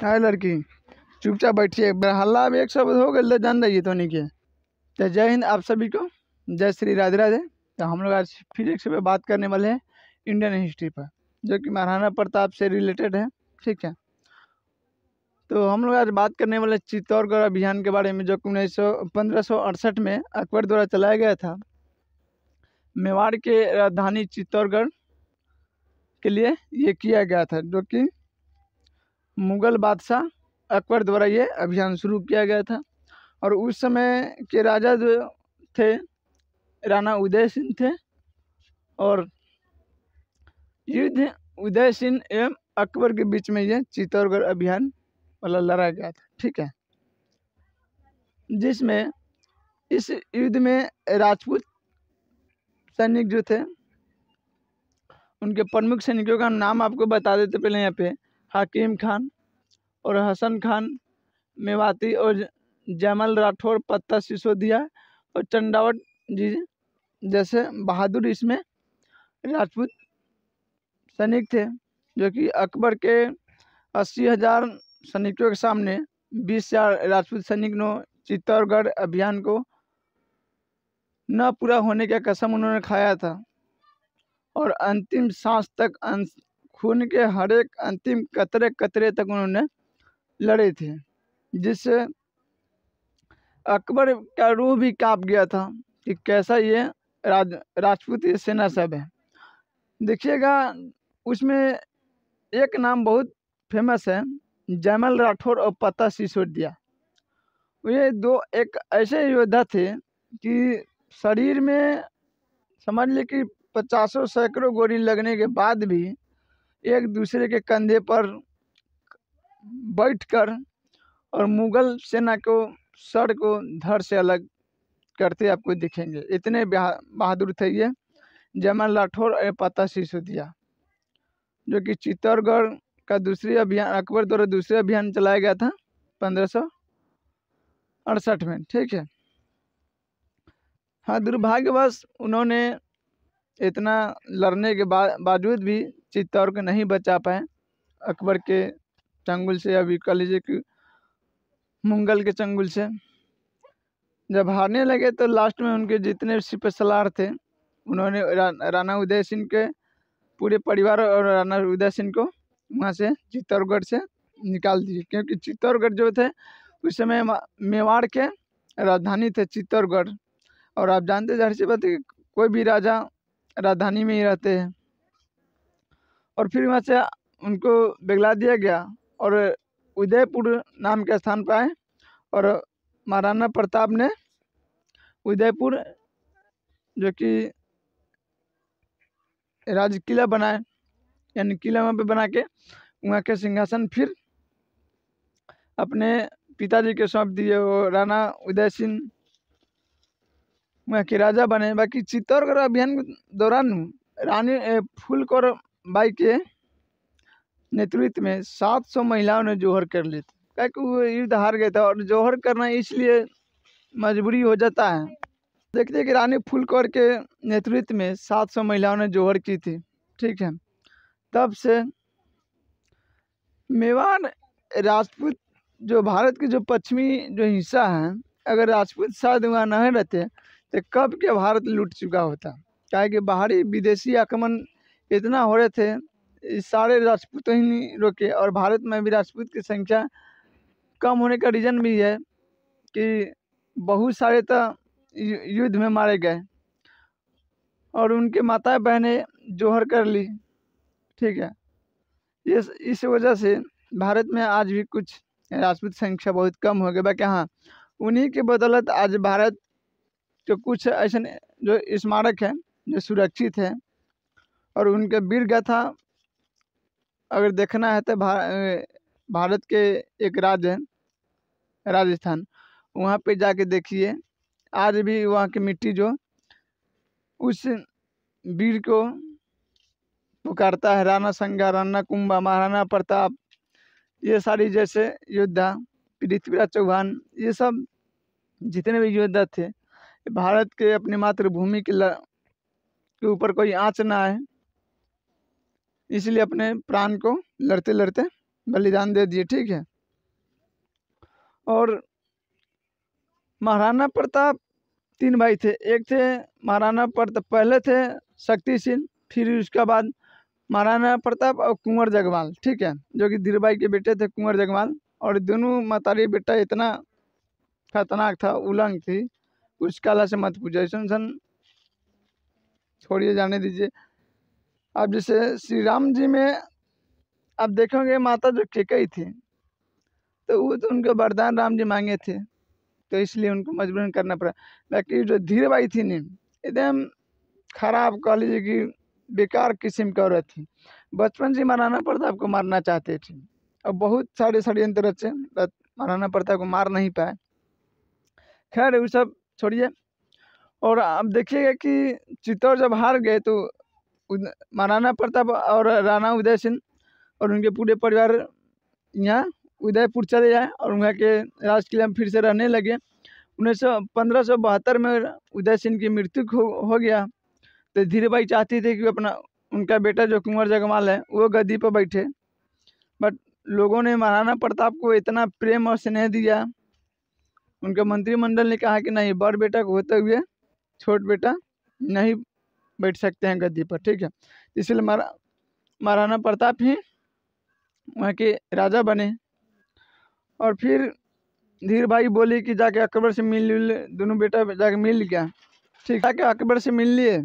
है लड़की चुपचाप बैठिए। हल्ला अब एक शब्द हो गए जान रही तो नहीं किया। तो जय हिंद आप सभी को, जय श्री राधे राधे। तो हम लोग आज फिर एक से बात करने वाले हैं इंडियन हिस्ट्री पर, जो कि महाराणा प्रताप से रिलेटेड है। ठीक है, तो हम लोग आज बात करने वाले चित्तौड़गढ़ अभियान के बारे में, जो कि 1568 में अकबर द्वारा चलाया गया था मेवाड़ के राजधानी चित्तौड़गढ़ के लिए ये किया गया था, जो कि मुगल बादशाह अकबर द्वारा ये अभियान शुरू किया गया था। और उस समय के राजा जो थे राणा उदय सिंह थे, और युद्ध उदय सिंह एवं अकबर के बीच में ये चित्तौड़गढ़ अभियान वाला लड़ा गया था। ठीक है, जिसमें इस युद्ध में राजपूत सैनिक जो थे उनके प्रमुख सैनिकों का नाम आपको बता देते पहले यहाँ पे। हकीम खान और हसन खान मेवाती और जमल राठौर, पत्ता सिसोदिया और चंडावत जी जैसे बहादुर इसमें राजपूत सैनिक थे, जो कि अकबर के 80,000 सैनिकों के सामने 20,000 राजपूत सैनिक ने चित्तौड़गढ़ अभियान को न पूरा होने का कसम उन्होंने खाया था, और अंतिम सांस तक खून के हर एक अंतिम कतरे कतरे तक उन्होंने लड़े थे, जिससे अकबर का रूह भी कांप गया था कि कैसा ये राजपूत सेना सब है। देखिएगा, उसमें एक नाम बहुत फेमस है, जमल राठौर और पत्ता सिसोदिया। ये दो एक ऐसे योद्धा थे कि शरीर में समझ ले कि 50 सैकड़ों गोली लगने के बाद भी एक दूसरे के कंधे पर बैठकर और मुगल सेना को सर को धड़ से अलग करते आपको दिखेंगे। इतने बहादुर थे ये जमल राठौर और पत्ता सिसोदिया, जो कि चित्तौड़गढ़ का दूसरी अभियान अकबर द्वारा दूसरे अभियान चलाया गया था 1568 में। ठीक है, हाँ, दुर्भाग्यवश उन्होंने इतना लड़ने के बावजूद भी चित्तौड़ को नहीं बचा पाए अकबर के चंगुल से, अभी कह लीजिए कि मुगल के चंगुल से। जब हारने लगे तो लास्ट में उनके जितने सिपहसालार थे उन्होंने राणा उदय सिंह के पूरे परिवार और राणा उदय सिंह को वहाँ से चित्तौड़गढ़ से निकाल दिए, क्योंकि चित्तौड़गढ़ जो थे उस समय मेवाड़ के राजधानी थे चित्तौड़गढ़। और आप जानते जाहिर सी बात है कि कोई भी राजा राजधानी में ही रहते हैं, और फिर वहाँ से उनको बिगला दिया गया और उदयपुर नाम के स्थान पर आए, और महाराणा प्रताप ने उदयपुर जो कि राज किला बनाए, यानी किला वहाँ पे बना के वहाँ के सिंहासन फिर अपने पिताजी के सौंप दिए। वो राणा उदय सिंह वहाँ के राजा बने। बाकी चित्तौड़गढ़ अभियान के दौरान रानी फूलकौर बाई के नेतृत्व में 700 महिलाओं ने जोहर कर ली थी, क्योंकि वो युद्ध हार गए थे, और जोहर करना इसलिए मजबूरी हो जाता है। देखते कि रानी फूलकौर के नेतृत्व में 700 महिलाओं ने जोहर की थी। ठीक है, तब से मेवाड़ राजपूत जो भारत के जो पश्चिमी जो हिस्सा है, अगर राजपूत शायद वहाँ नहीं रहते तो कब के भारत लूट चुका होता। क्या कि बाहरी विदेशी आक्रमण इतना हो रहे थे, सारे राजपूत ही नहीं रोके, और भारत में भी राजपूत की संख्या कम होने का रीज़न भी है कि बहुत सारे तो युद्ध में मारे गए और उनके माता बहनें जोहर कर ली। ठीक है, इस वजह से भारत में आज भी कुछ राजपूत संख्या बहुत कम हो गई। बाकी हाँ, उन्हीं के बदौलत आज भारत के कुछ ऐसे जो स्मारक हैं जो सुरक्षित है, और उनके वीर गाथा अगर देखना है तो भारत के एक राज्य है राजस्थान, वहाँ पे जाके देखिए, आज भी वहाँ की मिट्टी जो उस वीर को पुकारता है। राणा संगा, राणा कुंभा, महाराणा प्रताप, ये सारी जैसे योद्धा, पृथ्वीराज चौहान, ये सब जितने भी योद्धा थे, भारत के अपनी मातृभूमि के ऊपर कोई आँच ना आए, इसलिए अपने प्राण को लड़ते लड़ते बलिदान दे दिए, ठीक है। और महाराणा प्रताप 3 भाई थे। एक थे महाराणा प्रताप, पहले थे शक्ति सिंह, फिर उसके बाद महाराणा प्रताप और कुंवर जगवाल, ठीक है, जो कि धीरबाई के बेटे थे कुंवर जगवाल। और दोनों मतारी बेटा इतना खतरनाक था, उलंग थी, कुछ काला से मत पूछो। सन छोड़िए, जाने दीजिए। अब जैसे श्री राम जी में आप देखोगे माता जो केकई थी, तो वो तो उनके वरदान राम जी मांगे थे, तो इसलिए उनको मजबूरन करना पड़ा। बाकी जो धीरबाई थी नी, एकदम खराब कह लीजिए कि बेकार किस्म की औरत थी। बचपन से महाराणा प्रताप को मारना चाहते थे और बहुत सारे षड्यंत्र रचे, महाराणा प्रताप को मार नहीं पाए। खैर वो सब छोड़िए। और अब देखिएगा कि चित्तौड़ जब हार गए तो महाराणा प्रताप और राणा उदय सिंह और उनके पूरे परिवार यहाँ उदयपुर चले जाए और वहाँ के राजकिला में फिर से रहने लगे। 1572 में उदय सिंह की मृत्यु हो गया। तो धीरबाई चाहती थी कि अपना उनका बेटा जो कुंवर जगमाल है वो गद्दी पर बैठे, बट लोगों ने महाराणा प्रताप को इतना प्रेम और स्नेह दिया, उनके मंत्रिमंडल ने कहा कि नहीं, बड़ बेटा को होते हुए छोट बेटा नहीं बैठ सकते हैं गद्दी पर, ठीक है। इसलिए महाराणा प्रताप ही वहाँ के राजा बने। और फिर धीरबाई बोली कि जाके अकबर से मिल, दोनों बेटा जाके मिल गया, ठीक, जाके अकबर से मिल लिए।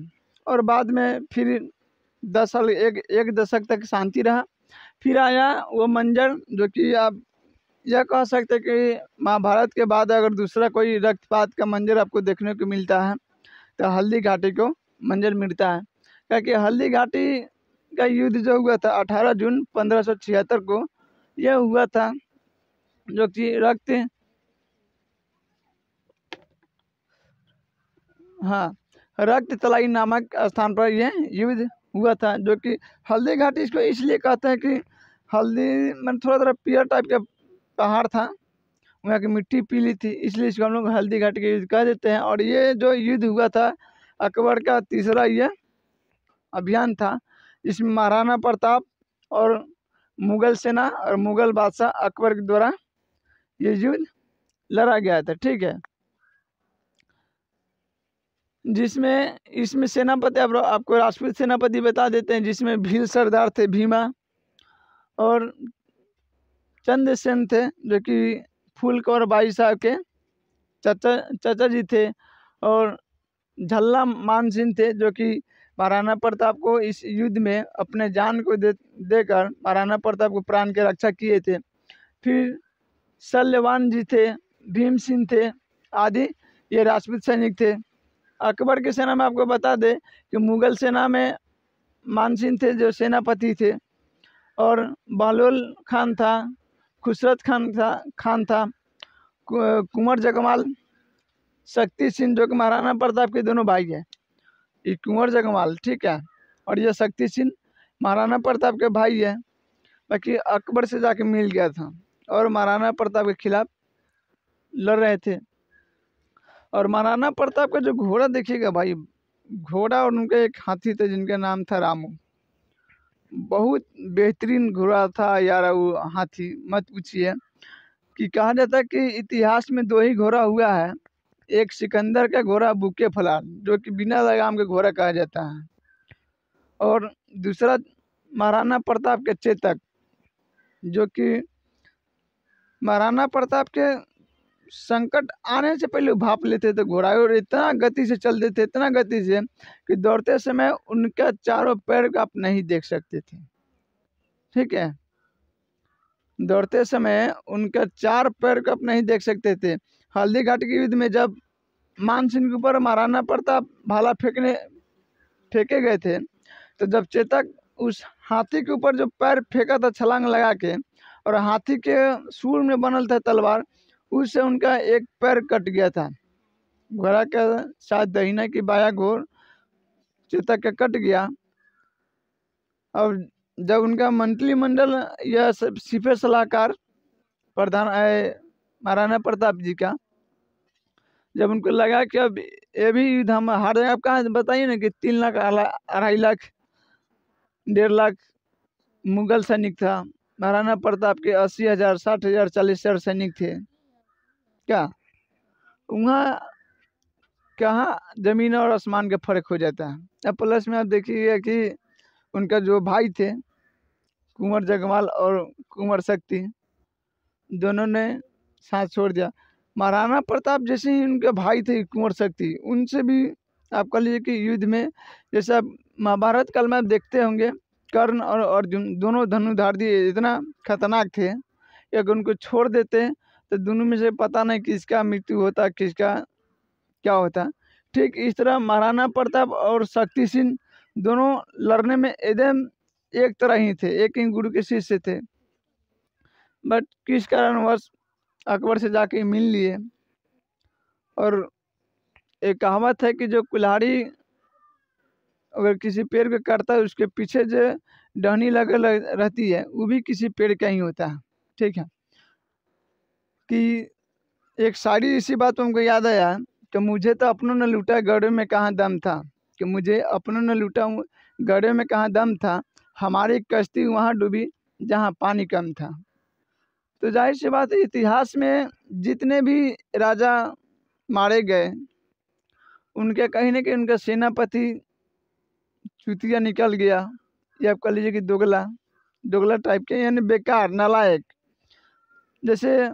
और बाद में फिर 10 साल, एक दशक तक शांति रहा। फिर आया वो मंजर, जो कि आप यह कह सकते कि महाभारत के बाद अगर दूसरा कोई रक्तपात का मंजर आपको देखने को मिलता है तो हल्दी घाटी को मंजर मिलता है। क्योंकि हल्दी घाटी का युद्ध जो हुआ था 18 जून 1576 को, यह हुआ था, जो कि रक्त तलाई नामक स्थान पर यह युद्ध हुआ था। जो कि हल्दी घाटी इसको इसलिए कहते हैं कि हल्दी में थोड़ा पीयर टाइप का पहाड़ था, वहाँ की मिट्टी पीली थी, इसलिए इसको हम लोग हल्दी घाटी का युद्ध कह देते हैं। और ये जो युद्ध हुआ था अकबर का तीसरा यह अभियान था, इसमें महाराणा प्रताप और मुगल सेना और मुगल बादशाह अकबर के द्वारा ये युद्ध लड़ा गया था, ठीक है। जिसमें इसमें सेनापति आपको राजपूत सेनापति बता देते हैं, जिसमें भील सरदार थे भीमा, और चंद्रसेन थे जो कि फूलकौर बाई साहब के चाचा जी थे, और झल्ला मान सिंह थे जो कि महाराणा प्रताप को इस युद्ध में अपने जान को देकर महाराणा प्रताप को प्राण की रक्षा किए थे। फिर सल्यवान जी थे, भीम सिंह थे आदि, ये राजपूत सैनिक थे। अकबर की सेना में आपको बता दें कि मुगल सेना में मानसिंह थे जो सेनापति थे, और बहलोल खान था, खुसरत खान था, कुंवर जगमाल, शक्ति सिंह जो कि महाराणा प्रताप के दोनों भाई हैं, ये कुंवर जगमाल, ठीक है, और ये शक्ति सिंह महाराणा प्रताप के भाई है। बाकी अकबर से जाके मिल गया था और महाराणा प्रताप के खिलाफ लड़ रहे थे। और महाराणा प्रताप का जो घोड़ा देखिएगा भाई, घोड़ा और उनके एक हाथी थे जिनका नाम था रामू, बहुत बेहतरीन घोड़ा था यार वो हाथी, मत पूछिए। कि कहा जाता है कि इतिहास में 2 ही घोड़ा हुआ है, एक सिकंदर का घोड़ा बुके फलाल जो कि बिना लगाम के घोड़ा कहा जाता है, और दूसरा महाराणा प्रताप के चेतक, जो कि महाराणा प्रताप के संकट आने से पहले भाप लेते थे घोड़ा, और इतना गति से चलते थे, इतना गति से कि दौड़ते समय उनका चारों पैर आप नहीं देख सकते थे, ठीक है, दौड़ते समय उनका 4 पैर को आप नहीं देख सकते थे। हल्दी घाटी के युद्ध में जब मानसिंह के ऊपर महाराणा प्रताप भाला फेंके गए थे, तो जब चेतक उस हाथी के ऊपर जो पैर फेंका था छलांग लगा के, और हाथी के सूर में बनल था तलवार, उससे उनका एक पैर कट गया था। घोड़ा का शायद दहिना की बाया घोर चेतक का कट गया। और जब उनका मंत्रिमंडल या सिपह सलाहकार प्रधान महाराणा प्रताप जी का, जब उनको लगा कि अब ये भी युद्ध हम हार जाए, आप कहाँ बताइए ना कि 3 लाख 2.5 लाख 1.5 लाख मुगल सैनिक था, महाराणा प्रताप के 80,000, 60,000, 40,000 सैनिक थे क्या? वहाँ कहाँ जमीन और आसमान का फर्क हो जाता है। अब प्लस में आप देखिएगा कि उनका जो भाई थे कुंवर जगमाल और कुंवर शक्ति, दोनों ने साथ छोड़ दिया। महाराणा प्रताप जैसे ही उनके भाई थे कुंवर शक्ति, उनसे भी आप कह लीजिए कि युद्ध में, जैसे आप महाभारत काल में आप देखते होंगे कर्ण और अर्जुन दोनों धनुर्धार इतना खतरनाक थे कि अगर उनको छोड़ देते तो दोनों में से पता नहीं किसका मृत्यु होता, किसका क्या होता। ठीक इस तरह महाराणा प्रताप और शक्ति सिंह दोनों लड़ने में एकदम एक तरह ही थे, एक ही गुरु के शिष्य थे, बट किस कारणवश अकबर से जाके मिल लिए। और एक कहावत है कि जो कुल्हाड़ी अगर किसी पेड़ को काटता है उसके पीछे जो डहनी लगे रहती है वो भी किसी पेड़ का ही होता है। ठीक है कि एक शायरी इसी बात पर हमको याद आया कि मुझे तो अपनों ने लूटा गड़े में कहाँ दम था, कि मुझे अपनों ने लूटा गड़े में कहाँ दम था, हमारी कश्ती वहाँ डूबी जहाँ पानी कम था। तो जाहिर सी बात है इतिहास में जितने भी राजा मारे गए उनके कहीं ना कहीं उनका सेनापति चुतिया निकल गया, या आप कह लीजिए कि दोगला टाइप के, यानी बेकार नालायक। जैसे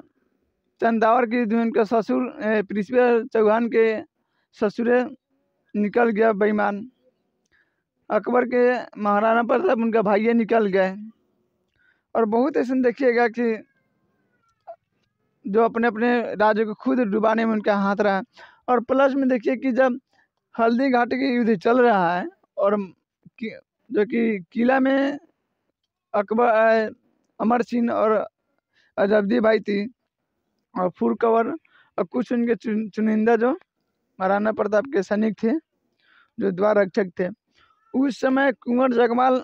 चंदावर की उनका ससुर पृथ्वी चौहान के ससुरे निकल गया बेईमान, अकबर के महाराणा प्रताप उनका भाइये निकल गए। और बहुत ऐसा देखिएगा कि जो अपने अपने राज्य को खुद डुबाने में उनका हाथ रहा। और प्लस में देखिए कि जब हल्दी घाटी की युद्ध चल रहा है और जो कि किला में अकबर अमर सिंह और अजब्दी भाई थी और फुल कवर और कुछ उनके चुनिंदा जो महाराणा प्रताप के सैनिक थे जो द्वार रक्षक थे, उस समय कुंवर जगमाल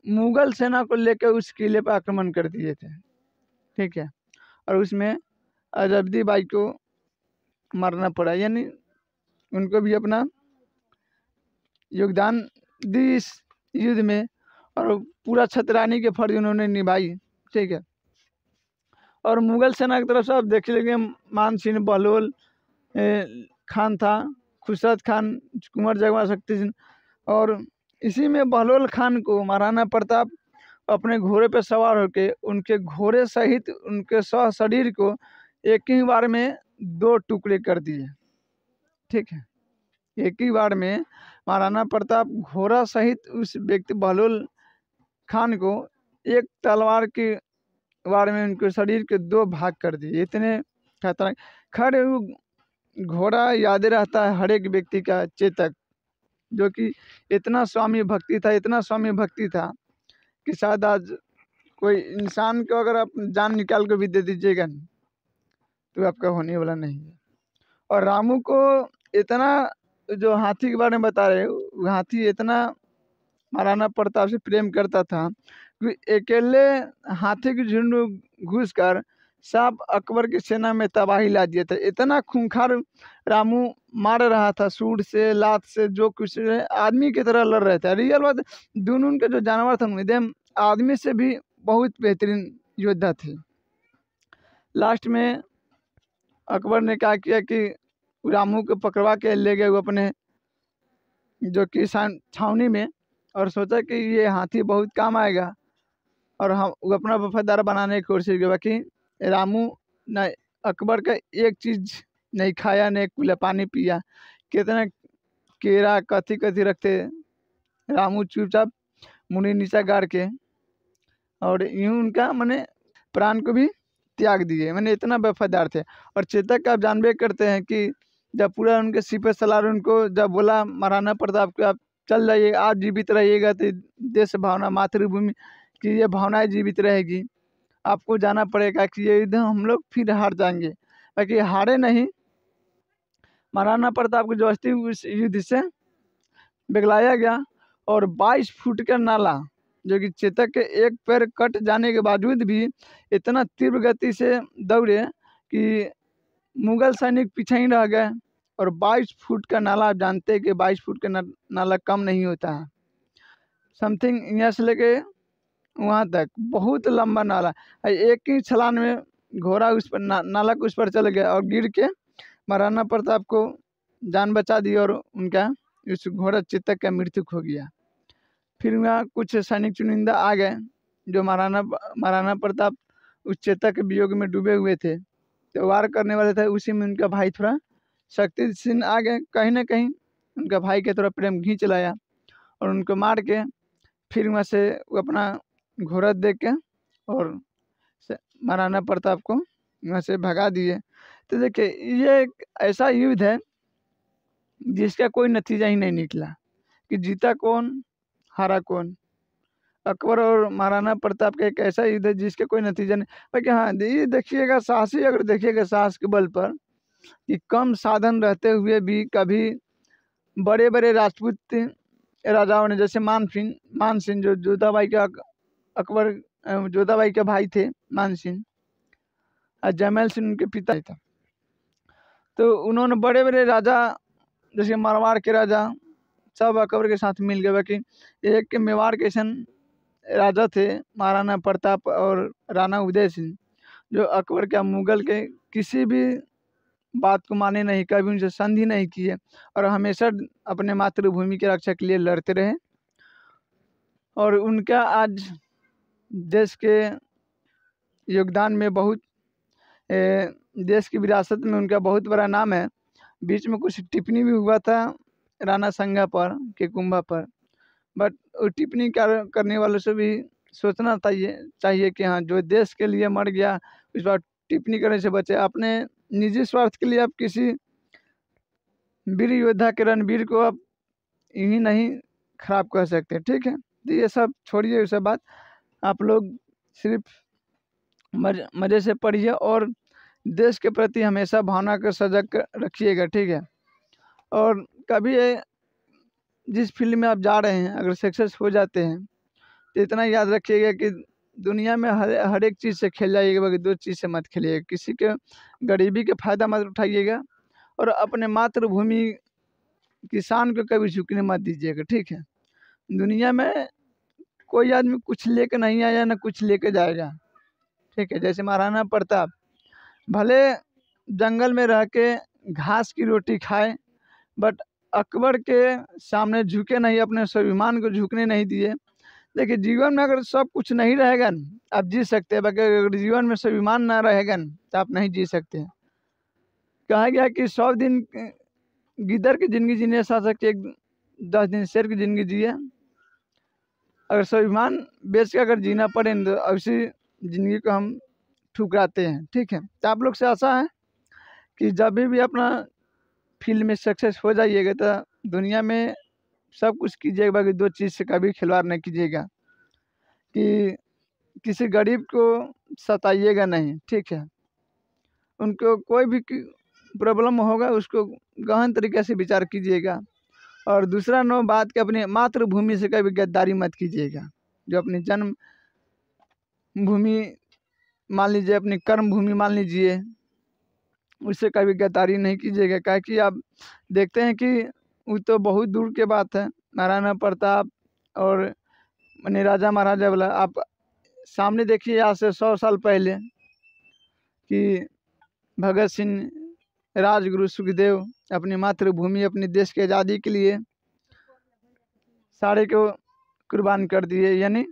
मुगल सेना को लेकर उस किले पर आक्रमण कर दिए थे। ठीक है, और उसमें अजब्दी बाई को मारना पड़ा, यानी उनको भी अपना योगदान दी इस युद्ध में और पूरा छतरानी के फर्ज उन्होंने निभाई। ठीक है, और मुगल सेना की तरफ से आप देख लीजिए मान सिंह बहलोल खान था, खुसरत खान, कुंवर जगमाल, शक्ति सिंह। और इसी में बहलोल खान को महाराणा प्रताप अपने घोड़े पर सवार होकर उनके घोड़े सहित उनके शरीर को एक ही बार में 2 टुकड़े कर दिए। ठीक है, एक ही बार में महाराणा प्रताप घोड़ा सहित उस व्यक्ति बहलोल खान को एक तलवार के बार में उनके शरीर के 2 भाग कर दिए। इतने खतरनाक। खैर घोड़ा याद रहता है हर एक व्यक्ति का, चेतक, जो कि इतना स्वामी भक्ति था, इतना स्वामी भक्ति था कि शायद आज कोई इंसान को अगर आप जान निकाल कर भी दे दीजिएगा तो आपका होने वाला नहीं है। और रामू को इतना, जो हाथी के बारे में बता रहे, हाथी इतना महाराणा प्रताप से प्रेम करता था कि अकेले हाथी की झुंड घुस कर सब अकबर की सेना में तबाही ला दिया था। इतना खूंखार रामू मार रहा था, सूट से, लात से, जो कुछ आदमी की तरह लड़ रहे थे। रियल बात, दोनों उनके जो जानवर थे एकदम आदमी से भी बहुत बेहतरीन योद्धा थे। लास्ट में अकबर ने क्या किया कि रामू को पकड़वा के ले गए वो अपने जो किसान छावनी में, और सोचा कि ये हाथी बहुत काम आएगा और हम वो अपना वफादार बनाने की कोशिश की। बाकी रामू न अकबर का एक चीज़ नहीं खाया, न एक कुल्ला पानी पिया। कितना केरा कथी कथी रखते, रामू चुपचाप मुनि नीचा गाड़ के और यूं उनका मैंने प्राण को भी त्याग दिए, मैंने इतना वफादार थे। और चेतक आप जानबे करते हैं कि जब पूरा उनके सिपह सलार उनको जब बोला महाराणा प्रताप को आप चल जाइए, आप जीवित रहिएगा तो देश भावना, मातृभूमि की ये भावनाएं जीवित रहेगी, आपको जाना पड़ेगा कि ये युद्ध हम लोग फिर हार जाएंगे। बाकी हारे नहीं, महाराणा प्रताप को जबरदस्ती उस युद्ध से बिगलाया गया और 22 फुट का नाला, जो कि चेतक के एक पैर कट जाने के बावजूद भी इतना तीव्र गति से दौड़े कि मुगल सैनिक पीछे ही रह गए। और 22 फुट का नाला, आप जानते हैं कि 22 फुट का नाला कम नहीं होता है। समथिंग यहाँ से लेके वहाँ तक बहुत लंबा नाला। एक ही छलांग में घोड़ा उस पर नाला के उस पर चल गया और गिर के महाराणा प्रताप को जान बचा दी और उनका उस घोड़ा चेतक का मृत्यु हो गया। फिर वहाँ कुछ सैनिक चुनिंदा आ गए जो महाराणा प्रताप उस चेतक के वियोग में डूबे हुए थे, तो वार करने वाले थे। उसी में उनका भाई थोड़ा शक्ति सिंह आ गए, कहीं ना कहीं उनका भाई के थोड़ा प्रेम खींच लाया और उनको मार के फिर वहाँ से वो अपना घोड़ा दे के और महाराणा प्रताप को वहाँ से भगा दिए। तो देखिए ये एक ऐसा युद्ध है जिसका कोई नतीजा ही नहीं निकला कि जीता कौन हारा कौन। अकबर और महाराणा प्रताप का एक ऐसा युद्ध है जिसका कोई नतीजा नहीं। बाकी हाँ ये देखिएगा साहसी, अगर देखिएगा साहस के बल पर कि कम साधन रहते हुए भी कभी बड़े बड़े राजपूत राजाओं ने, जैसे मान सिंह जो जोधाबाई का अकबर जोधाबाई के भाई थे मान सिंह, और जैमल सिंह उनके पिता था, तो उन्होंने बड़े बड़े राजा जैसे मारवाड़ के राजा सब अकबर के साथ मिल गए। बाकी एक मेवाड़ के राजा थे महाराणा प्रताप और राणा उदय सिंह, जो अकबर के मुगल के किसी भी बात को माने नहीं, कभी उनसे संधि नहीं किए और हमेशा अपने मातृभूमि की रक्षा के लिए लड़ते रहे। और उनका आज देश के योगदान में बहुत देश की विरासत में उनका बहुत बड़ा नाम है। बीच में कुछ टिप्पणी भी हुआ था राणा संगा पर के कुंभा पर, बट टिप्पणी करने वालों से भी सोचना चाहिए कि हाँ जो देश के लिए मर गया उस बार टिप्पणी करने से बचे। अपने निजी स्वार्थ के लिए आप किसी वीर योद्धा के रणवीर को आप यही नहीं खराब कर सकते, ठीक है। तो ये सब छोड़िए, ये सब बात आप लोग सिर्फ मज़े से पढ़िए और देश के प्रति हमेशा भावना को सजग रखिएगा, ठीक है। और कभी जिस फील्ड में आप जा रहे हैं अगर सक्सेस हो जाते हैं तो इतना याद रखिएगा कि दुनिया में हर एक चीज़ से खेल जाइएगा, बाकी दो चीज़ से मत खेलिएगा। किसी के गरीबी के फ़ायदा मत उठाइएगा और अपने मातृभूमि किसान को कभी झुकने मत दीजिएगा, ठीक है। दुनिया में कोई आदमी कुछ लेके नहीं आया ना कुछ लेके जाएगा, ठीक है। जैसे महाराणा प्रताप भले जंगल में रह के घास की रोटी खाए, बट अकबर के सामने झुके नहीं, अपने स्वाभिमान को झुकने नहीं दिए। देखिए जीवन में अगर सब कुछ नहीं रहेगा न आप जी सकते हैं, बाकी अगर जीवन में स्वाभिमान ना रहेगा न तो आप नहीं जी सकते हैं। कहा गया कि 100 दिन गिद्दर की ज़िंदगी जीने से अच्छा कि 10 दिन शेर की ज़िंदगी जिए। अगर स्वाभिमान बेच के अगर जीना पड़े तो ऐसी ज़िंदगी को हम ठुकराते हैं, ठीक है। तो आप लोग से आशा है कि जब भी अपना फील्ड में सक्सेस हो जाइएगा तो दुनिया में सब कुछ कीजिएगा, बाकी दो चीज़ से कभी खिलवाड़ नहीं कीजिएगा कि किसी गरीब को सताइएगा नहीं, ठीक है। उनको कोई भी प्रॉब्लम होगा उसको गहन तरीके से विचार कीजिएगा। और दूसरा बात कि अपनी मातृभूमि से कभी गद्दारी मत कीजिएगा। जो अपनी जन्म भूमि मान लीजिए, अपनी कर्म भूमि मान लीजिए, उससे कभी गद्दारी नहीं कीजिएगा। क्या कि आप देखते हैं कि वो तो बहुत दूर के बात है, महाराणा प्रताप और माने राजा महाराजा वाला। आप सामने देखिए आज से 100 साल पहले कि भगत सिंह, राजगुरु सुखदेव अपनी मातृभूमि अपने देश की आज़ादी के लिए सारे को कुर्बान कर दिए, यानी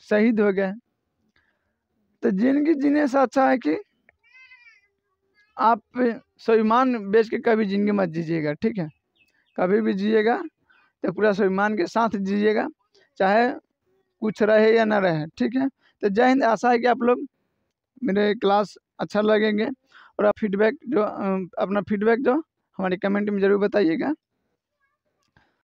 शहीद हो गए। तो जिंदगी जीने से अच्छा है कि आप स्वाभिमान बेच के कभी ज़िंदगी मत जीजिएगा, ठीक है। कभी भी जिएगा तो पूरा स्वाभिमान के साथ जीजिएगा, चाहे कुछ रहे या ना रहे, ठीक है। तो जय हिंद। आशा है कि आप लोग मेरे क्लास अच्छा लगेंगे और आप फीडबैक जो अपना फीडबैक जो हमारे कमेंट में ज़रूर बताइएगा।